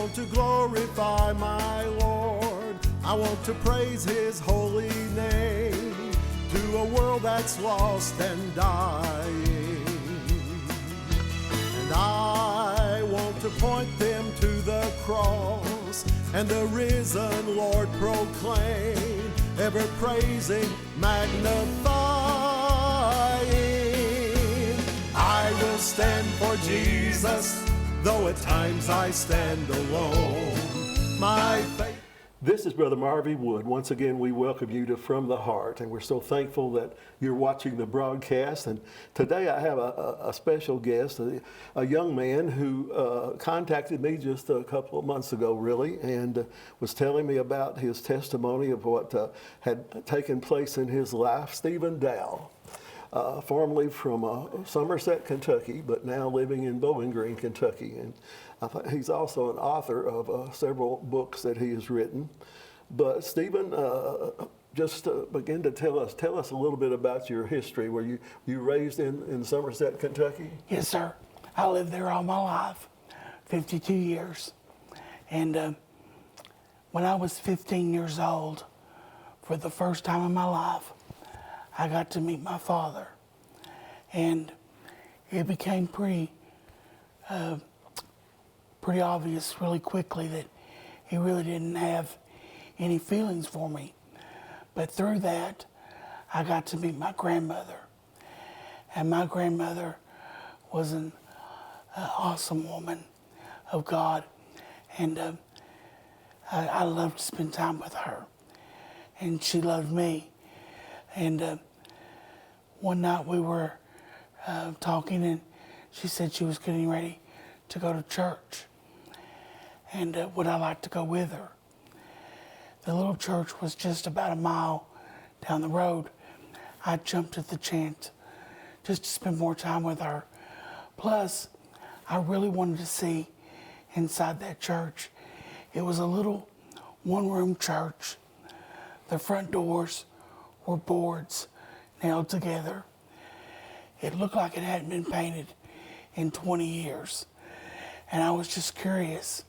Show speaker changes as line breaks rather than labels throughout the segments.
want to glorify my Lord. I want to praise his holy name to a world that's lost and dying. And I want to point them to the cross and the risen Lord proclaim, ever praising, magnifying. I will stand for Jesus, though at times I stand alone. My faith.
This is Brother Marvey Wood. Once again, we welcome you to From the Heart, and we're so thankful that you're watching the broadcast. And today I have a special guest, a young man who contacted me just a couple of months ago, really, and was telling me about his testimony of what had taken place in his life. Stephen Dowell, formerly from Somerset, Kentucky, but now living in Bowling Green, Kentucky. And he's also an author of several books that he has written. But Stephen, just begin to tell us a little bit about your history. Were you raised in Somerset, Kentucky?
Yes, sir. I lived there all my life, 52 years. And when I was 15 years old, for the first time in my life, I got to meet my father. And it became pretty obvious really quickly that he really didn't have any feelings for me. But through that, I got to meet my grandmother. And my grandmother was an awesome woman of God. And I loved to spend time with her. And she loved me. And one night we were talking, and she said she was getting ready to go to church. And would I like to go with her? The little church was just about a mile down the road. I jumped at the chance just to spend more time with her. Plus, I really wanted to see inside that church. It was a little one-room church. The front doors were boards nailed together. It looked like it hadn't been painted in 20 years. And I was just curious,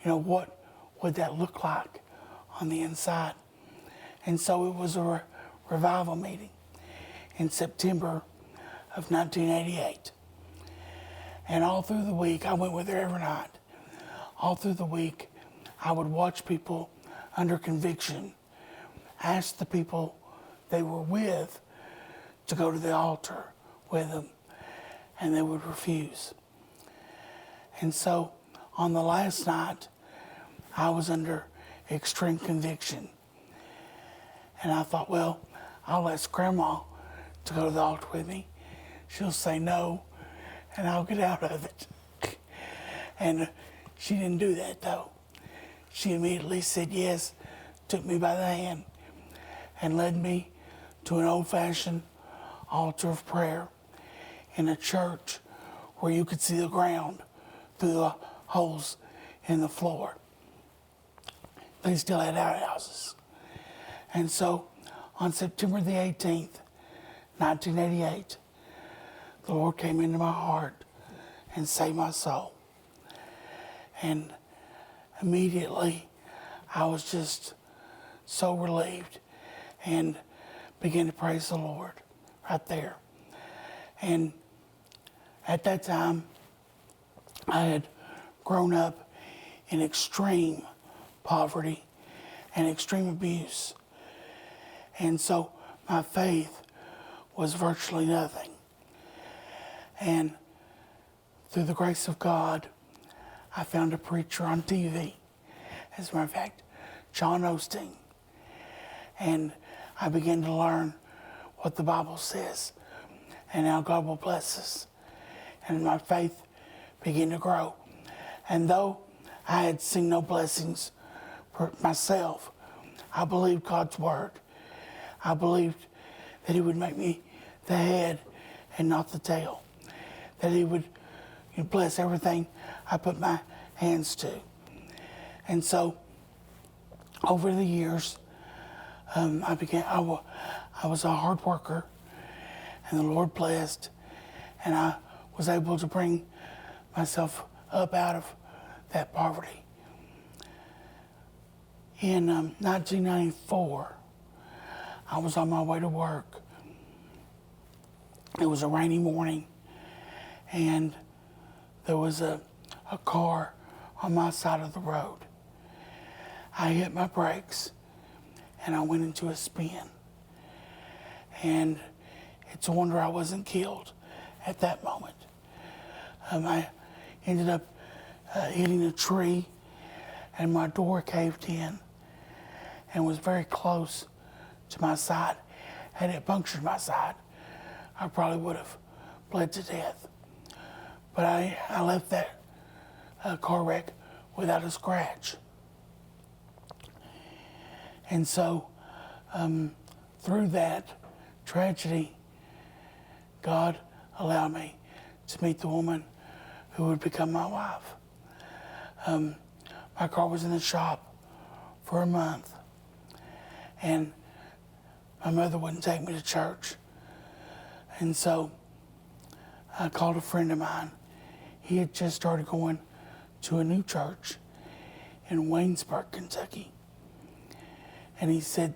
what would that look like on the inside? And so it was a revival meeting in September of 1988. And all through the week, I went with her every night. All through the week, I would watch people under conviction, ask the people they were with to go to the altar with them, and they would refuse. And so on the last night, I was under extreme conviction. And I thought, well, I'll ask Grandma to go to the altar with me. She'll say no, and I'll get out of it. And she didn't do that, though. She immediately said yes, took me by the hand, and led me to an old-fashioned altar of prayer in a church where you could see the ground through the holes in the floor. They still had outhouses. And so on September the 18th, 1988, the Lord came into my heart and saved my soul. And immediately I was just so relieved and began to praise the Lord right there. And at that time, I had grown up in extreme poverty and extreme abuse. And so my faith was virtually nothing. And through the grace of God, I found a preacher on TV, as a matter of fact, John Osteen. And I began to learn what the Bible says and how God will bless us. And my faith began to grow. And though I had seen no blessings for myself, I believed God's word. I believed that he would make me the head and not the tail. That he would bless everything I put my hands to. And so, over the years, I was a hard worker, and the Lord blessed, and I was able to bring myself up out of that poverty In 1994, I was on my way to work. It was a rainy morning, and there was a car on my side of the road. I hit my brakes, and I went into a spin. And it's a wonder I wasn't killed at that moment. I ended up hitting a tree, and my door caved in and was very close to my side. Had it punctured my side, I probably would have bled to death. But I left that car wreck without a scratch. And so, through that tragedy, God allowed me to meet the woman who would become my wife. My car was in the shop for a month, and my mother wouldn't take me to church. And so I called a friend of mine. He had just started going to a new church in Waynesburg, Kentucky. And he said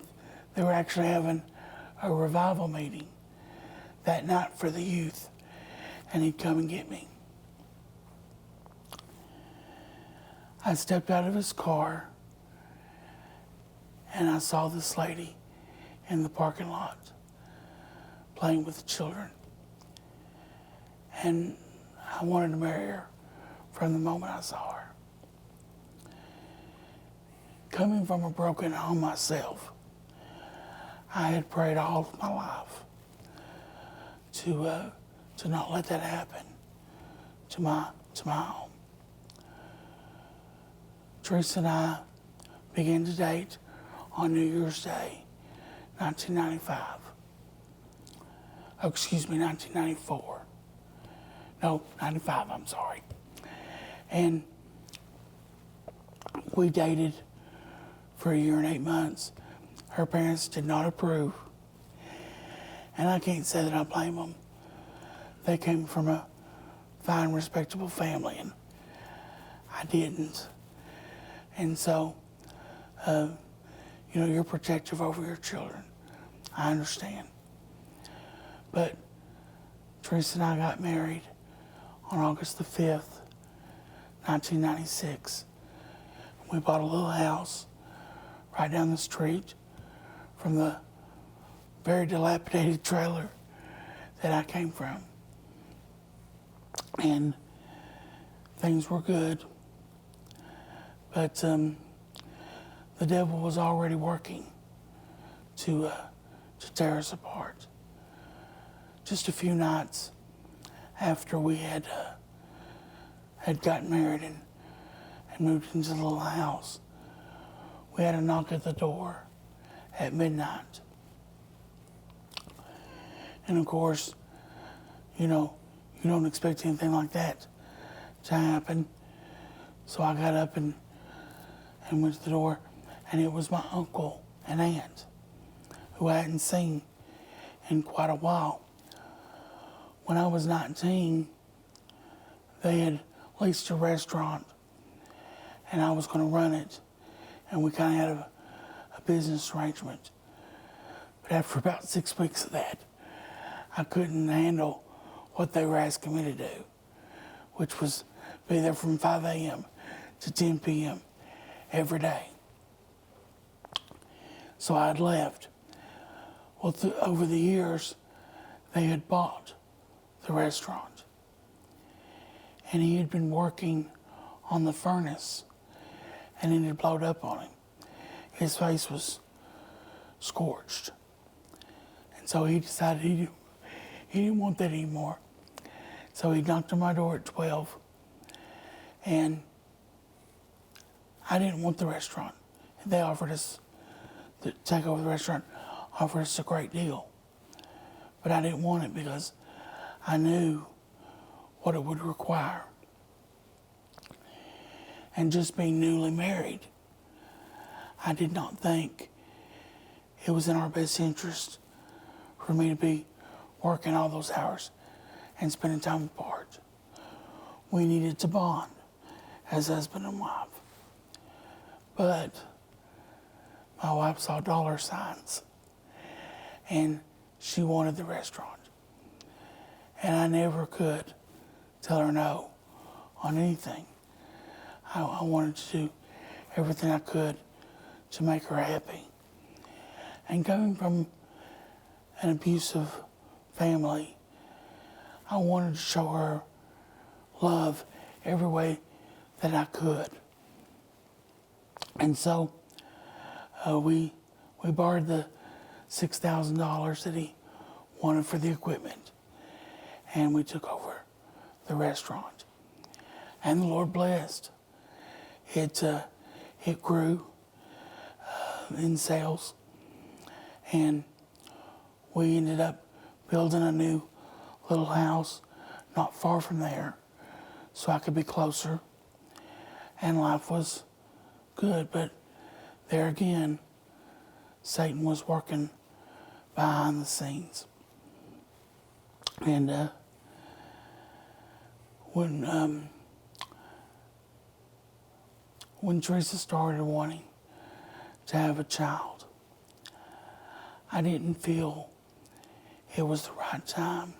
they were actually having a revival meeting that night for the youth, and he'd come and get me. I stepped out of his car, and I saw this lady in the parking lot playing with the children. And I wanted to marry her from the moment I saw her. Coming from a broken home myself, I had prayed all of my life to not let that happen to my home. Teresa and I began to date on New Year's Day, 1995. Oh, excuse me, 1994. No, 95, I'm sorry. And we dated for 1 year and 8 months. Her parents did not approve. And I can't say that I blame them. They came from a fine, respectable family, and I didn't. And so, you're protective over your children. I understand. But Teresa and I got married on August the 5th, 1996. We bought a little house right down the street from the very dilapidated trailer that I came from. And things were good. But the devil was already working to tear us apart. Just a few nights after we had gotten married and moved into the little house, we had a knock at the door at midnight. And of course, you don't expect anything like that to happen. So I got up and went to the door, and it was my uncle and aunt, who I hadn't seen in quite a while. When I was 19, they had leased a restaurant, and I was going to run it, and we kind of had a business arrangement. But after about 6 weeks of that, I couldn't handle what they were asking me to do, which was be there from 5 a.m. to 10 p.m. every day. So I'd left. Well, over the years, they had bought the restaurant, and he had been working on the furnace, and it had blown up on him. His face was scorched. And so he decided he didn't want that anymore. So he knocked on my door at 12, and I didn't want the restaurant. They offered us to take over the restaurant, offered us a great deal. But I didn't want it because I knew what it would require. And just being newly married, I did not think it was in our best interest for me to be working all those hours and spending time apart. We needed to bond as husband and wife. But my wife saw dollar signs, and she wanted the restaurant. And I never could tell her no on anything. I wanted to do everything I could to make her happy. And coming from an abusive family, I wanted to show her love every way that I could. And so we borrowed the $6,000 that he wanted for the equipment, and we took over the restaurant. And the Lord blessed. It grew in sales, and we ended up building a new little house not far from there so I could be closer, and life was good. But there again, Satan was working behind the scenes. And when Teresa started wanting to have a child, I didn't feel it was the right time.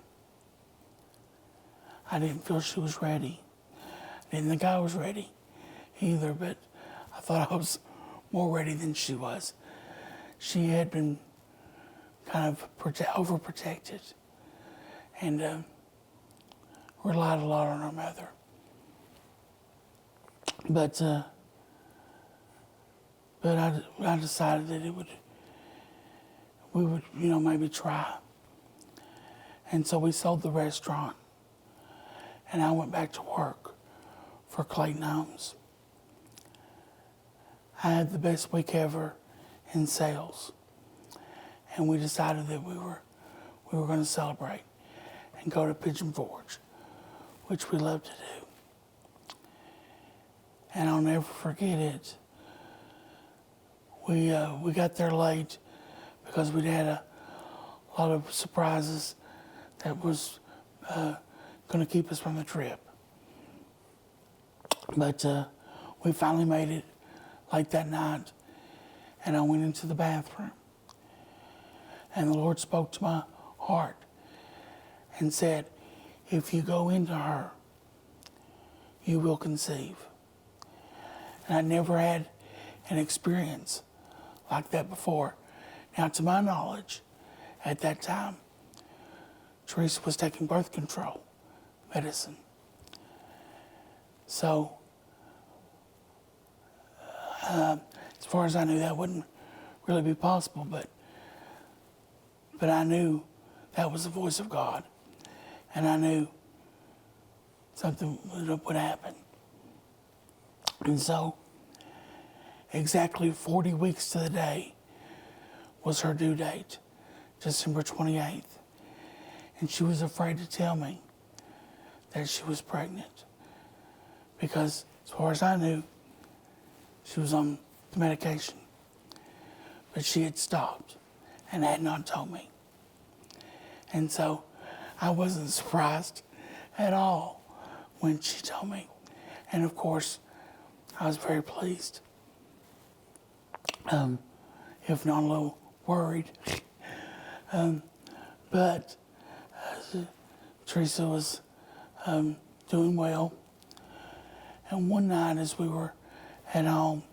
I didn't feel she was ready. I didn't think I was ready either, but I thought I was more ready than she was. She had been kind of overprotected and relied a lot on her mother. But I decided that we would maybe try. And so we sold the restaurant, and I went back to work for Clayton Homes. I had the best week ever in sales, and we decided that we were going to celebrate and go to Pigeon Forge, which we love to do. And I'll never forget it. We got there late because we'd had a lot of surprises that was going to keep us from the trip. But we finally made it late that night, and I went into the bathroom. And the Lord spoke to my heart and said, if you go into her, you will conceive. And I never had an experience like that before. Now, to my knowledge, at that time, Teresa was taking birth control medicine. So, as far as I knew, that wouldn't really be possible, but I knew that was the voice of God, and I knew something would happen. And so, exactly 40 weeks to the day was her due date, December 28th. And she was afraid to tell me that she was pregnant because, as far as I knew, she was on the medication. But she had stopped and had not told me. And so I wasn't surprised at all when she told me. And of course, I was very pleased, if not a little worried. But Teresa was doing well. And one night as we were at home,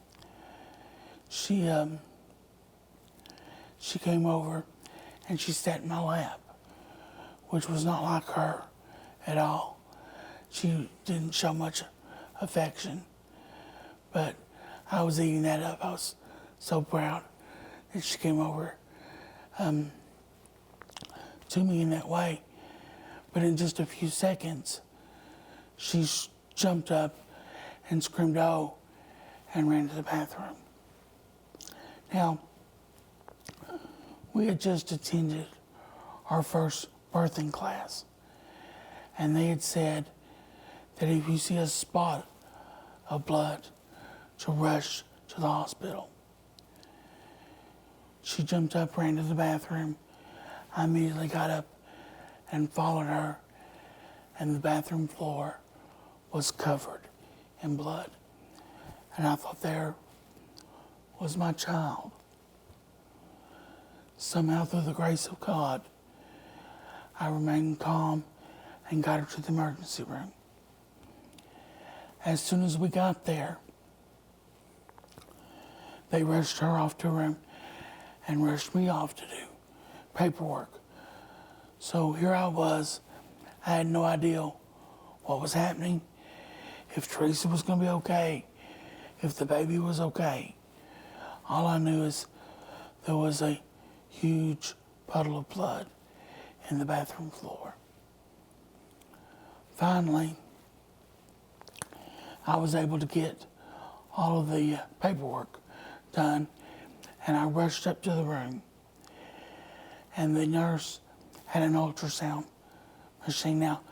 she came over and she sat in my lap, which was not like her at all. She didn't show much affection, but I was eating that up. I was so proud that she came over to me in that way. But in just a few seconds, she jumped up and screamed, "Oh," and ran to the bathroom. Now, we had just attended our first birthing class, and they had said that if you see a spot of blood, to rush to the hospital. She jumped up, ran to the bathroom. I immediately got up and followed her, and the bathroom floor was covered in blood. And I thought, there was my child. Somehow, through the grace of God, I remained calm and got her to the emergency room. As soon as we got there, they rushed her off to her room and rushed me off to do paperwork. So here I was. I had no idea what was happening, if Teresa was going to be okay, if the baby was okay. All I knew is there was a huge puddle of blood in the bathroom floor. Finally, I was able to get all of the paperwork done, and I rushed up to the room, and the nurse had an ultrasound machine. Now,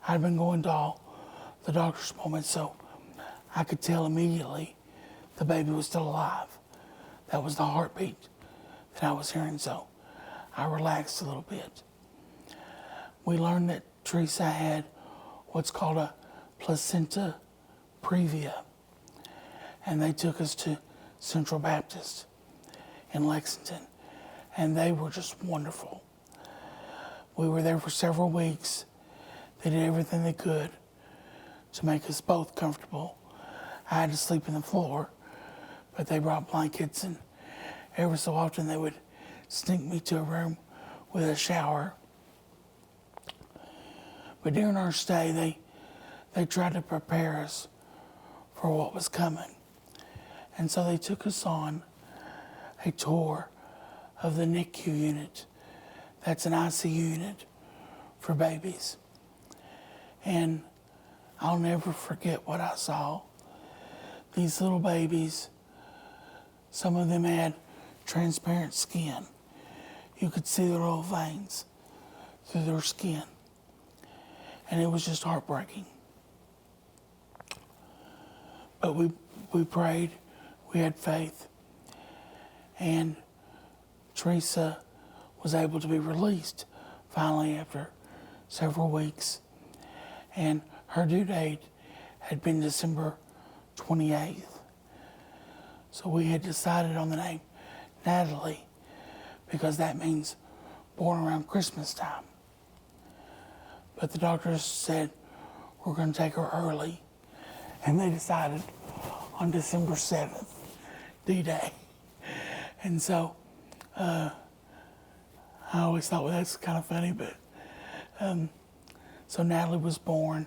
I'd been going to all the doctor's appointments, so I could tell immediately the baby was still alive. That was the heartbeat that I was hearing, so I relaxed a little bit. We learned that Teresa had what's called a placenta previa, and they took us to Central Baptist in Lexington, and they were just wonderful. We were there for several weeks. They did everything they could to make us both comfortable. I had to sleep in the floor, but they brought blankets, and every so often they would sneak me to a room with a shower. But during our stay, they tried to prepare us for what was coming. And so they took us on a tour of the NICU unit. That's an ICU unit for babies. And I'll never forget what I saw. These little babies, some of them had transparent skin. You could see their little veins through their skin. And it was just heartbreaking. But we prayed, we had faith, and Teresa was able to be released finally after several weeks. And her due date had been December 28th. So we had decided on the name Natalie because that means born around Christmas time. But the doctors said we're going to take her early, and they decided on December 7th, D-Day. And so I always thought, well, that's kind of funny, but so Natalie was born,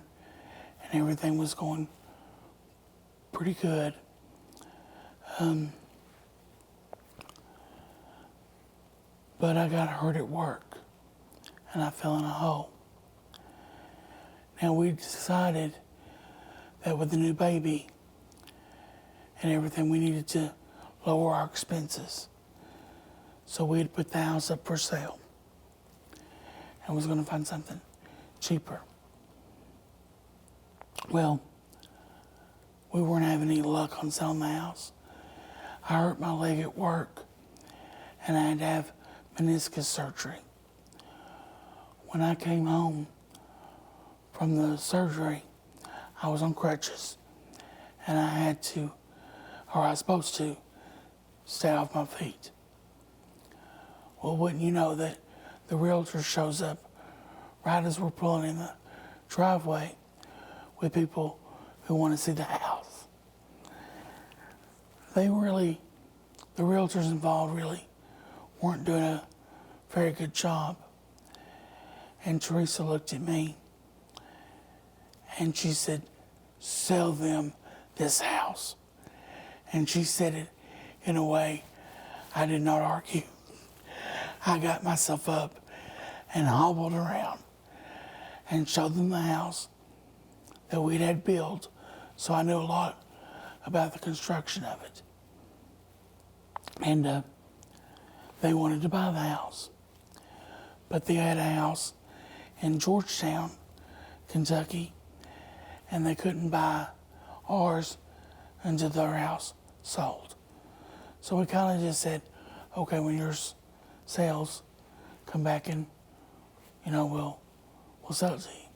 and everything was going pretty good. But I got hurt at work, and I fell in a hole. Now, we decided that with the new baby and everything, we needed to lower our expenses. So we had put the house up for sale and was going to find something cheaper. Well, we weren't having any luck on selling the house. I hurt my leg at work, and I had to have meniscus surgery. When I came home from the surgery, I was on crutches, and I had to, or I was supposed to, stay off my feet. Well, wouldn't you know that the realtor shows up right as we're pulling in the driveway with people who want to see the house. The realtors involved really weren't doing a very good job. And Teresa looked at me and she said, "Sell them this house." And she said it in a way I did not argue. I got myself up and hobbled around and showed them the house that we'd had built, so I knew a lot about the construction of it. And they wanted to buy the house. But they had a house in Georgetown, Kentucky, and they couldn't buy ours until their house sold. So we kind of just said, okay, when yours sells, come back and, we'll sell it to you.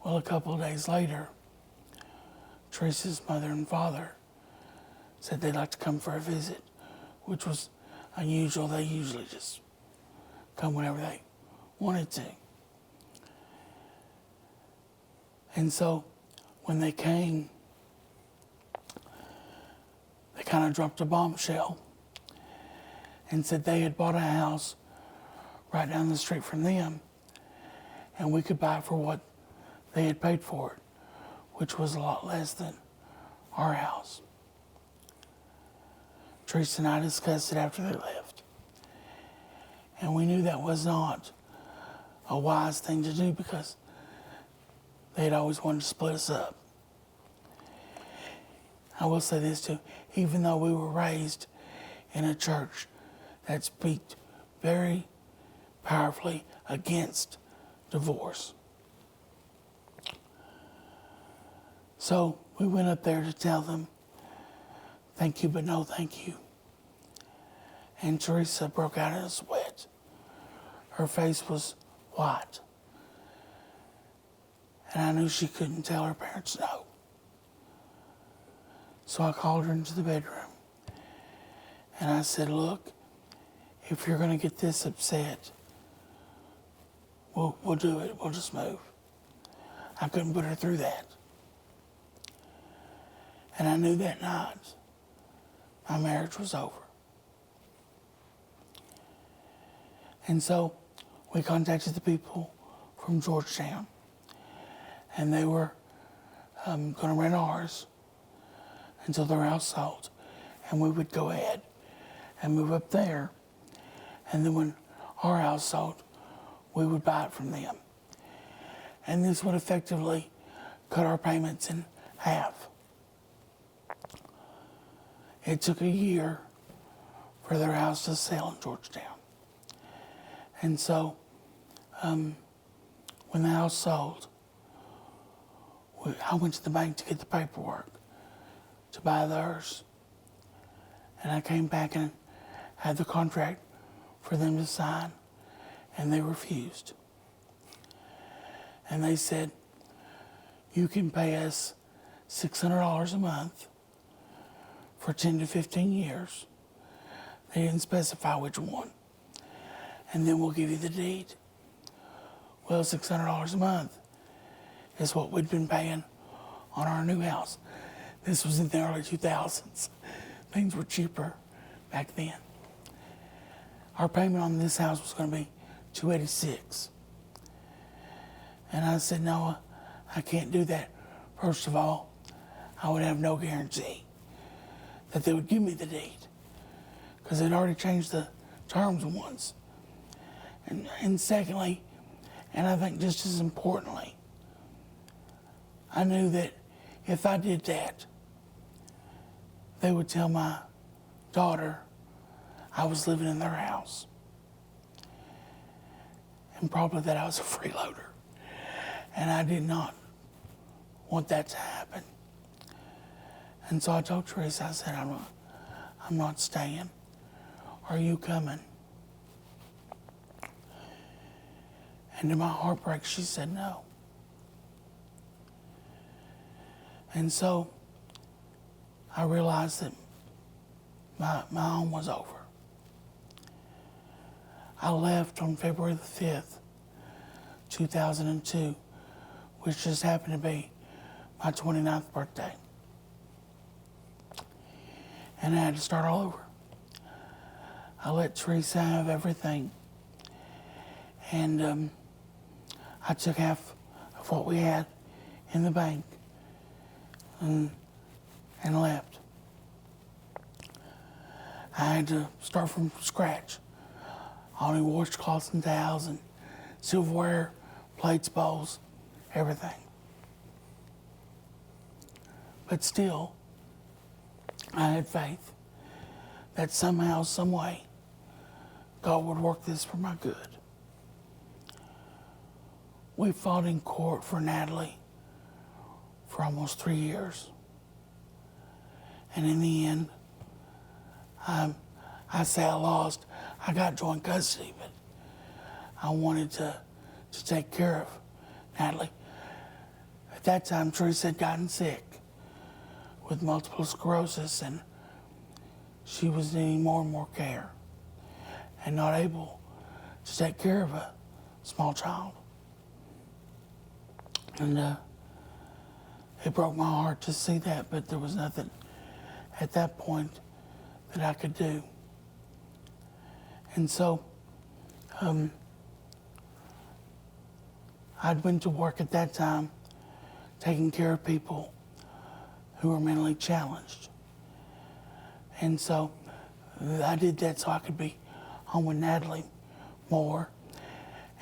Well, a couple of days later, Teresa's mother and father said they'd like to come for a visit, which was unusual. They usually just come whenever they wanted to. And so when they came, they kind of dropped a bombshell and said they had bought a house right down the street from them, and we could buy it for what they had paid for it, which was a lot less than our house. Teresa and I discussed it after they left, and we knew that was not a wise thing to do because they had always wanted to split us up. I will say this too, even though we were raised in a church that speaks very powerfully against divorce. So we went up there to tell them, thank you, but no thank you. And Teresa broke out in a sweat. Her face was white. And I knew she couldn't tell her parents no. So I called her into the bedroom. And I said, look, if you're going to get this upset, we'll do it. We'll just move. I couldn't put her through that. And I knew that night my marriage was over. And so we contacted the people from Georgetown, and they were going to rent ours until their house sold, and we would go ahead and move up there. And then when our house sold, we would buy it from them. And this would effectively cut our payments in half. It took a year for their house to sell in Georgetown. And so when the house sold, I went to the bank to get the paperwork to buy theirs. And I came back and had the contract for them to sign, and they refused. And they said, you can pay us $600 a month for 10 to 15 years. They didn't specify which one. And then we'll give you the deed. Well, $600 a month is what we'd been paying on our new house. This was in the early 2000s. Things were cheaper back then. Our payment on this house was going to be $286. And I said, no, I can't do that. First of all, I would have no guarantee that they would give me the deed because they'd already changed the terms once. And secondly, and I think just as importantly, I knew that if I did that, they would tell my daughter I was living in their house. And probably that I was a freeloader. And I did not want that to happen. And so I told Teresa, I said, I'm not staying. Are you coming? And to my heartbreak, she said no. And so I realized that my home was over. I left on February the 5th, 2002, which just happened to be my 29th birthday. And I had to start all over. I let Teresa have everything. And I took half of what we had in the bank and left. I had to start from scratch. All new washcloths and towels and silverware, plates, bowls, everything. But still, I had faith that somehow, some way, God would work this for my good. We fought in court for Natalie for almost 3 years. And in the end, I say I lost. I got joint custody, but I wanted to take care of Natalie. At that time, Teresa had gotten sick with multiple sclerosis, and she was needing more and more care. and not able to take care of a small child. And it broke my heart to see that, but there was nothing at that point that I could do. And so I'd went to work at that time taking care of people who were mentally challenged. And so I did that so I could be home with Natalie more.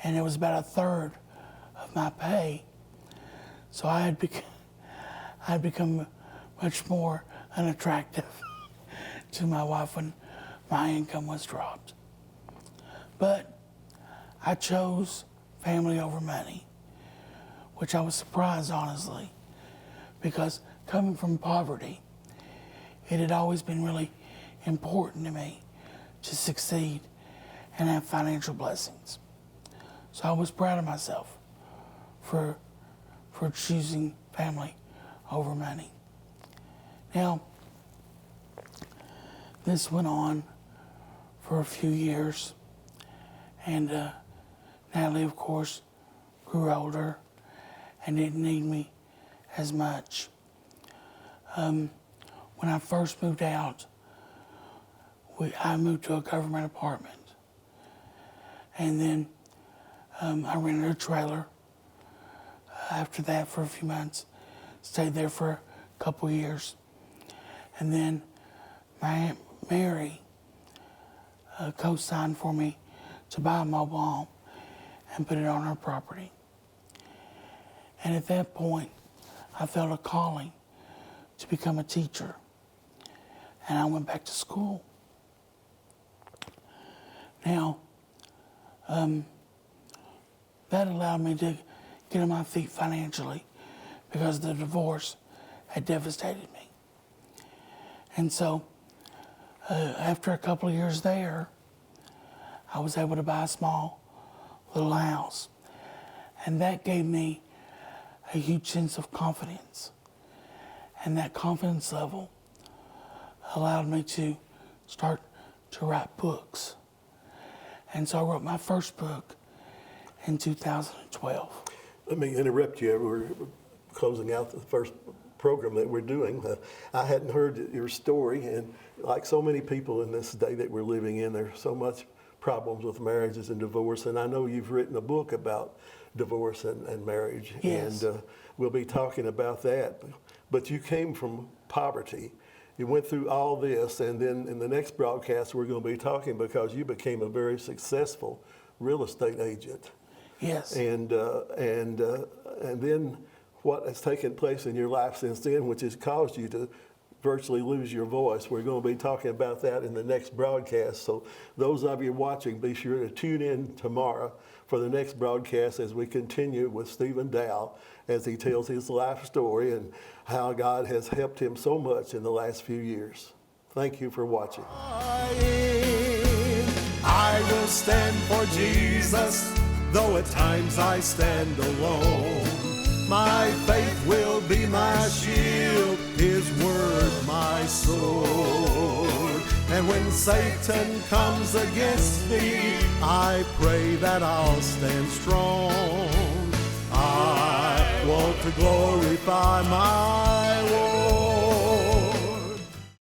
And it was about a third of my pay. So I had become much more unattractive to my wife when my income was dropped. But I chose family over money, which I was surprised, honestly, because coming from poverty, it had always been really important to me to succeed and have financial blessings. So I was proud of myself for choosing family over money. Now, this went on for a few years, and Natalie, of course, grew older and didn't need me as much. When I first moved out, I moved to a government apartment. And then I rented a trailer after that for a few months, stayed there for a couple years. And then my Aunt Mary co-signed for me to buy a mobile home and put it on her property. And at that point, I felt a calling to become a teacher. And I went back to school. Now, that allowed me to get on my feet financially because the divorce had devastated me. And so, after a couple of years there, I was able to buy a small little house. And that gave me a huge sense of confidence. And that confidence level allowed me to start to write books. And so I wrote my first book in 2012.
Let me interrupt you. We're closing out the first program that we're doing. I hadn't heard your story, and like so many people in this day that we're living in, there's so much problems with marriages and divorce, and I know you've written a book about divorce and marriage,
yes.
And we'll be talking about that. But you came from poverty. You went through all this, and then in the next broadcast we're going to be talking because you became a very successful real estate agent.
Yes.
And then what has taken place in your life since then, which has caused you to virtually lose your voice. We're going to be talking about that in the next broadcast. So those of you watching, be sure to tune in tomorrow for the next broadcast as we continue with Stephen Dowell as he tells his life story and how God has helped him so much in the last few years. Thank you for watching.
I will stand for Jesus, though at times I stand alone. My faith will be my shield, His word my sword. And when Satan comes against me, I pray that I'll stand strong. I want to glorify my